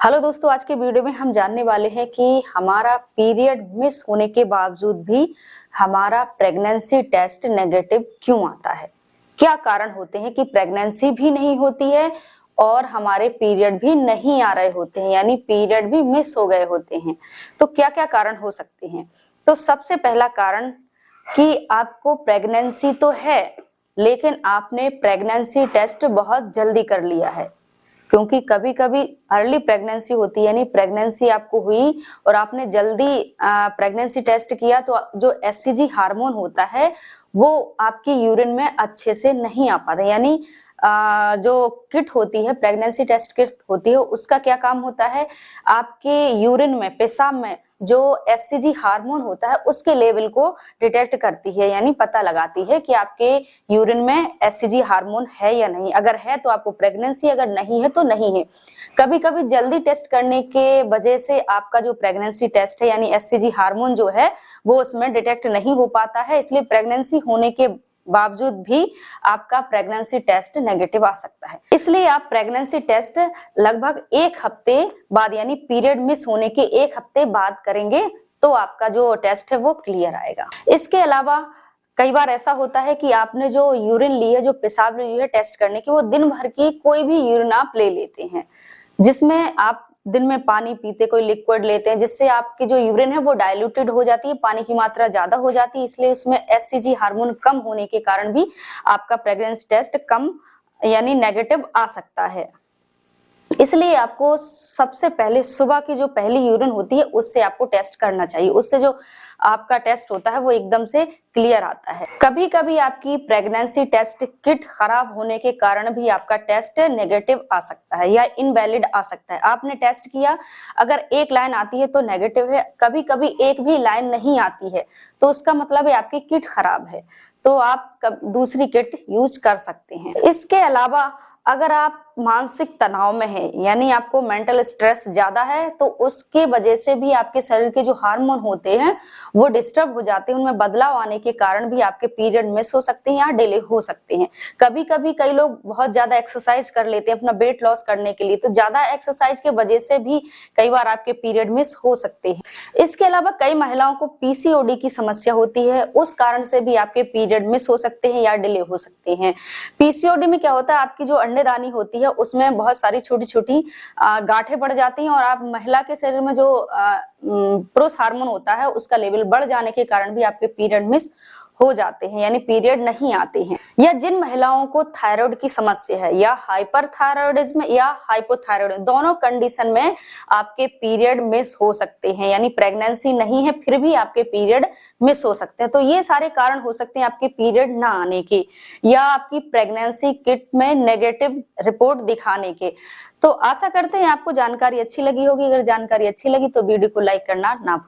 Hello दोस्तों, आज के वीडियो में हम जानने वाले हैं कि हमारा पीरियड मिस होने के बावजूद भी हमारा प्रेगनेंसी टेस्ट नेगेटिव क्यों आता है। क्या कारण होते हैं कि प्रेगनेंसी भी नहीं होती है और हमारे पीरियड भी नहीं आ रहे होते हैं, यानी पीरियड भी मिस हो गए होते हैं। तो क्या क्या कारण हो सकते हैं। तो सबसे पहला कारण कि आपको प्रेगनेंसी तो है लेकिन आपने प्रेगनेंसी टेस्ट बहुत जल्दी कर लिया है। क्योंकि कभी कभी अर्ली प्रेगनेंसी होती है, यानी प्रेगनेंसी आपको हुई और आपने जल्दी प्रेगनेंसी टेस्ट किया तो जो एससीजी हार्मोन होता है वो आपकी यूरिन में अच्छे से नहीं आ पाता। यानी जो किट होती है, प्रेगनेंसी टेस्ट किट होती है, उसका क्या काम होता है, आपके यूरिन में, पेशाब में जो एससीजी हार्मोन होता है उसके लेवल को डिटेक्ट करती है, यानी पता लगाती है कि आपके यूरिन में एससीजी हार्मोन है या नहीं। अगर है तो आपको प्रेगनेंसी, अगर नहीं है तो नहीं है। कभी कभी जल्दी टेस्ट करने के वजह से आपका जो प्रेगनेंसी टेस्ट है यानी एससीजी हार्मोन जो है वो उसमें डिटेक्ट नहीं हो पाता है, इसलिए प्रेगनेंसी होने के बावजूद भी आपका प्रेगनेंसी टेस्ट नेगेटिव आ सकता है। इसलिए आप प्रेगनेंसी टेस्ट लगभग एक हफ्ते बाद, यानी पीरियड मिस होने के एक हफ्ते बाद करेंगे तो आपका जो टेस्ट है वो क्लियर आएगा। इसके अलावा कई बार ऐसा होता है कि आपने जो यूरिन ली है, जो पेशाब ली है टेस्ट करने की, वो दिन भर की कोई भी यूरिन आप ले लेते हैं, जिसमें आप दिन में पानी पीते, कोई लिक्विड लेते हैं, जिससे आपकी जो यूरिन है वो डाइल्यूटेड हो जाती है, पानी की मात्रा ज्यादा हो जाती है, इसलिए उसमें एससीजी हार्मोन कम होने के कारण भी आपका प्रेगनेंसी टेस्ट कम यानी नेगेटिव आ सकता है। इसलिए आपको सबसे पहले सुबह की जो पहली यूरिन होती है उससे आपको टेस्ट करना चाहिए, उससे जो आपका टेस्ट होता है वो एकदम से क्लियर आता है। कभी कभी आपकी प्रेगनेंसी टेस्ट किट खराब होने के कारण भी आपका टेस्ट नेगेटिव आ सकता है या इनवैलिड आ सकता है। आपने टेस्ट किया, अगर एक लाइन आती है तो नेगेटिव है, कभी कभी एक भी लाइन नहीं आती है तो उसका मतलब है आपकी किट खराब है, तो आप दूसरी किट यूज कर सकते हैं। इसके अलावा अगर आप मानसिक तनाव में हैं, यानी आपको मेंटल स्ट्रेस ज्यादा है, तो उसके वजह से भी आपके शरीर के जो हार्मोन होते हैं वो डिस्टर्ब हो जाते हैं, उनमें बदलाव आने के कारण भी आपके पीरियड मिस हो सकते हैं या डिले हो सकते हैं। कभी कभी कई लोग बहुत ज्यादा एक्सरसाइज कर लेते हैं अपना वेट लॉस करने के लिए, तो ज्यादा एक्सरसाइज के वजह से भी कई बार आपके पीरियड मिस हो सकते हैं। इसके अलावा कई महिलाओं को पीसीओडी की समस्या होती है, उस कारण से भी आपके पीरियड मिस हो सकते हैं या डिले हो सकते हैं। पीसीओडी में क्या होता है, आपकी जो अंडेदानी होती है उसमें बहुत सारी छोटी छोटी गांठें पड़ जाती हैं और आप महिला के शरीर में जो पुरुष हार्मोन होता है उसका लेवल बढ़ जाने के कारण भी आपके पीरियड मिस हो जाते हैं, यानी पीरियड नहीं आते हैं। या जिन महिलाओं को थायराइड की समस्या है, या हाइपरथायराइडिज्म या हाइपोथायराइडिज्म, दोनों कंडीशन में आपके पीरियड मिस हो सकते हैं, यानी प्रेगनेंसी नहीं है फिर भी आपके पीरियड मिस हो सकते हैं। तो ये सारे कारण हो सकते हैं आपके पीरियड ना आने के या आपकी प्रेगनेंसी किट में नेगेटिव रिपोर्ट दिखाने के। तो आशा करते हैं आपको जानकारी अच्छी लगी होगी। अगर जानकारी अच्छी लगी तो वीडियो को लाइक करना ना भूलें।